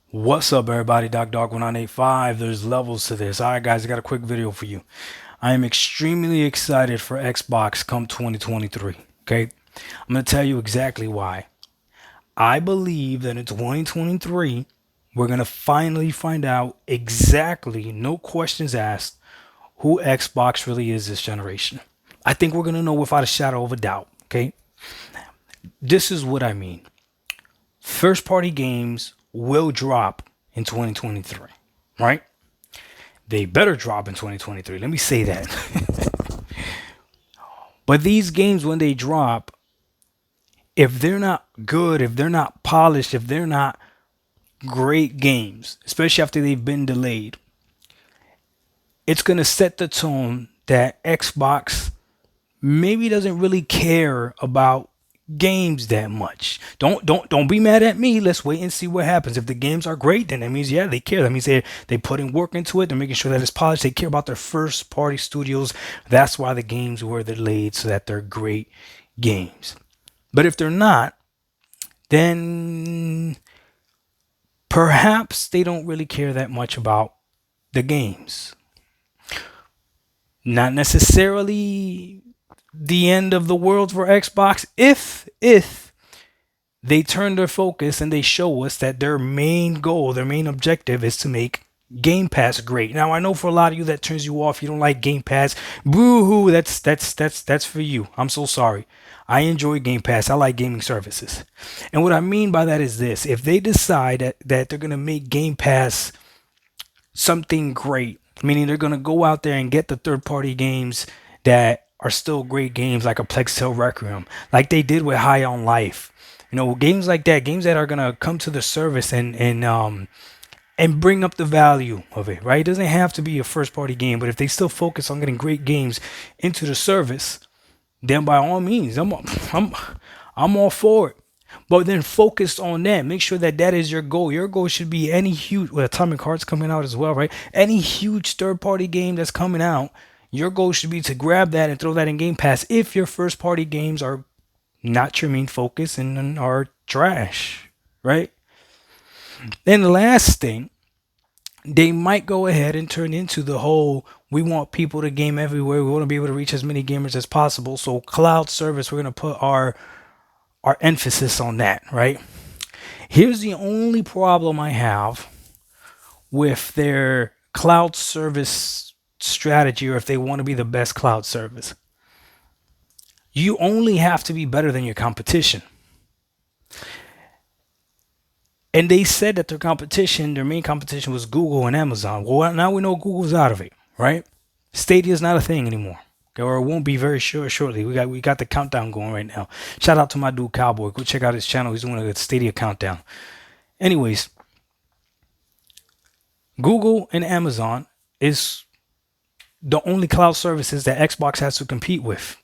What's up, everybody? Doc Dog 1985. There's levels to this. All right, guys, I got a quick video for you. I am extremely excited for Xbox come 2023. Okay, I'm going to tell you exactly why. I believe that in 2023, we're going to finally find out exactly, no questions asked, who Xbox really is this generation. I think we're going to know without a shadow of a doubt. Okay, this is what I mean. First party games will drop in 2023, right? They better drop in 2023. Let me say that. But these games, when they drop, if they're not good, if they're not polished, if they're not great games, especially after they've been delayed, it's going to set the tone that Xbox maybe doesn't really care about games that much. Don't be mad at me. Let's wait and see what happens. If the games are great, then that means yeah, they care. That means they put in work into it. They're making sure that it's polished. They care about their first party studios. That's why the games were delayed, so that they're great games. But if they're not, then perhaps they don't really care that much about the games. Not necessarily the end of the world for Xbox if they turn their focus and they show us that their main goal, their main objective is to make Game Pass great. Now I know for a lot of you that turns you off, you don't like Game Pass. Boo hoo, that's for you. I'm so sorry. I enjoy Game Pass. I like gaming services. And what I mean by that is this. If they decide that they're gonna make Game Pass something great, meaning they're gonna go out there and get the third party games that are still great games like a Plague Tale Requiem, like they did with High on Life. Games like that, games that are gonna come to the service and bring up the value of it, right? It doesn't have to be a first party game, but if they still focus on getting great games into the service, then by all means, I'm all for it. But then focus on that. Make sure that that is your goal. Your goal should be any huge, with Atomic Heart's coming out as well, right? Any huge third party game that's coming out, your goal should be to grab that and throw that in Game Pass if your first party games are not your main focus and are trash, right? Then the last thing, they might go ahead and turn into the whole we want people to game everywhere. We want to be able to reach as many gamers as possible. So cloud service, we're going to put our emphasis on that, right? Here's the only problem I have with their cloud service strategy, or if they want to be the best cloud service. You only have to be better than your competition. And they said that their main competition was Google and Amazon. Well, now we know Google's out of it, right? Stadia is not a thing anymore. Okay, or it won't be very sure shortly. We got the countdown going right now. Shout out to my dude Cowboy. Go check out his channel. He's doing a Stadia countdown. Anyways, Google and Amazon is the only cloud services that Xbox has to compete with.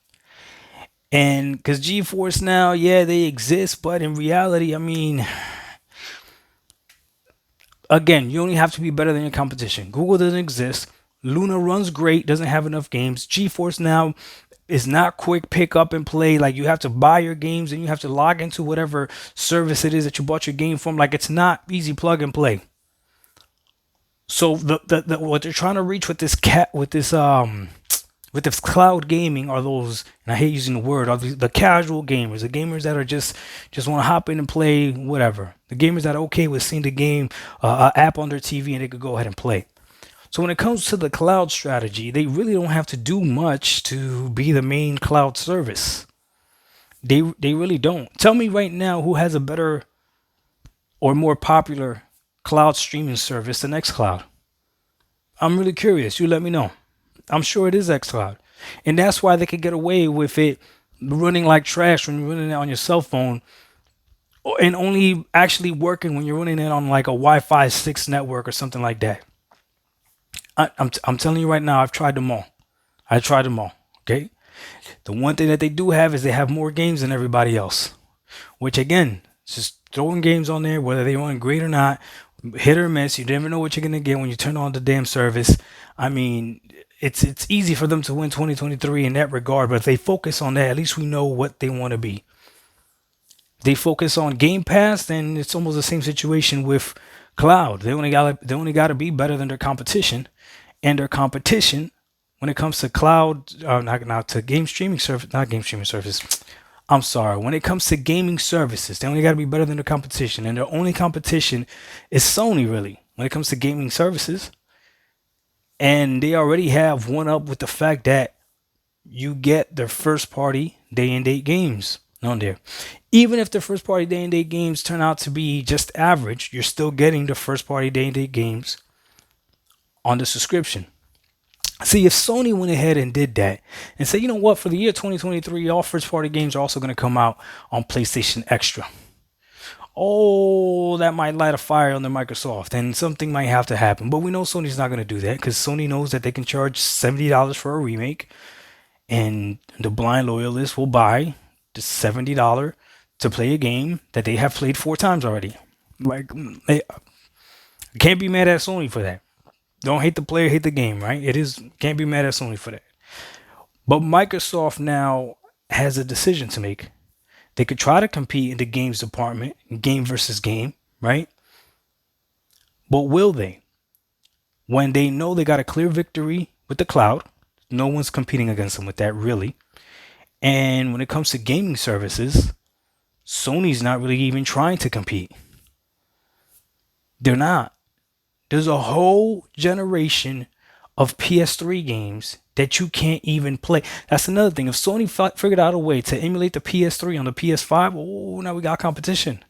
And because GeForce now, yeah, they exist, but in reality, I mean, again, you only have to be better than your competition. Google doesn't exist. Luna runs great, doesn't have enough games. GeForce Now is not quick pick up and play. Like, you have to buy your games and you have to log into whatever service it is that you bought your game from. Like, it's not easy plug and play. So the what they're trying to reach with this cloud gaming are those, and I hate using the word, are the casual gamers, the gamers that are just want to hop in and play whatever. The gamers that are okay with seeing the game app on their TV and they could go ahead and play. So when it comes to the cloud strategy, they really don't have to do much to be the main cloud service. They really don't. Tell me right now who has a better or more popular cloud streaming service than xCloud. I'm really curious. You let me know. I'm sure it is xCloud. And that's why they could get away with it running like trash when you're running it on your cell phone, and only actually working when you're running it on like a Wi-Fi 6 network or something like that. I'm telling you right now, I've tried them all. I tried them all. Okay. The one thing that they do have is they have more games than everybody else, which again, it's just throwing games on there, whether they run great or not, hit or miss. You never know what you're gonna get when you turn on the damn service. I mean, it's easy for them to win 2023 in that regard, but if they focus on that, at least we know what they want to be. They focus on Game Pass, then it's almost the same situation with Cloud, they only gotta be better than their competition, and their competition when it comes to cloud, not to game streaming service, not game streaming service. I'm sorry. When it comes to gaming services, they only got to be better than their competition, and their only competition is Sony, really, when it comes to gaming services. And they already have one up with the fact that you get their first party day and date games on there. Even if the first party day and date games turn out to be just average, you're still getting the first party day and date games on the subscription. See, if Sony went ahead and did that and said, you know what, for the year 2023, all first party games are also going to come out on PlayStation Extra. Oh, that might light a fire under Microsoft and something might have to happen. But we know Sony's not going to do that because Sony knows that they can charge $70 for a remake and the blind loyalist will buy the $70 to play a game that they have played 4 times already. Like, they can't be mad at Sony for that. Don't hate the player, hate the game, right? It is, can't be mad at Sony for that. But Microsoft now has a decision to make. They could try to compete in the games department, game versus game, right? But will they? When they know they got a clear victory with the cloud, no one's competing against them with that, really. And when it comes to gaming services, Sony's not really even trying to compete. They're not. There's a whole generation of PS3 games that you can't even play. That's another thing. If Sony figured out a way to emulate the PS3 on the PS5, oh, now we got competition.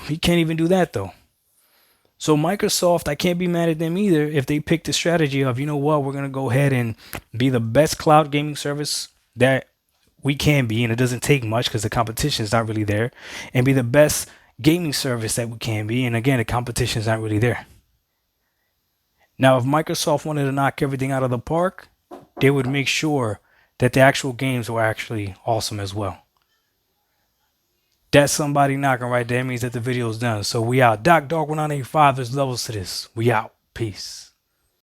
He can't even do that though. So Microsoft, I can't be mad at them either if they pick the strategy of, you know what, we're going to go ahead and be the best cloud gaming service that we can be, and it doesn't take much because the competition is not really there, and be the best gaming service that we can be, and again, the competition is not really there. Now, if Microsoft wanted to knock everything out of the park, they would make sure that the actual games were actually awesome as well. That's somebody knocking right there. That means that the video is done. So we out. Doc Dog 1985, there's levels to this. We out. Peace.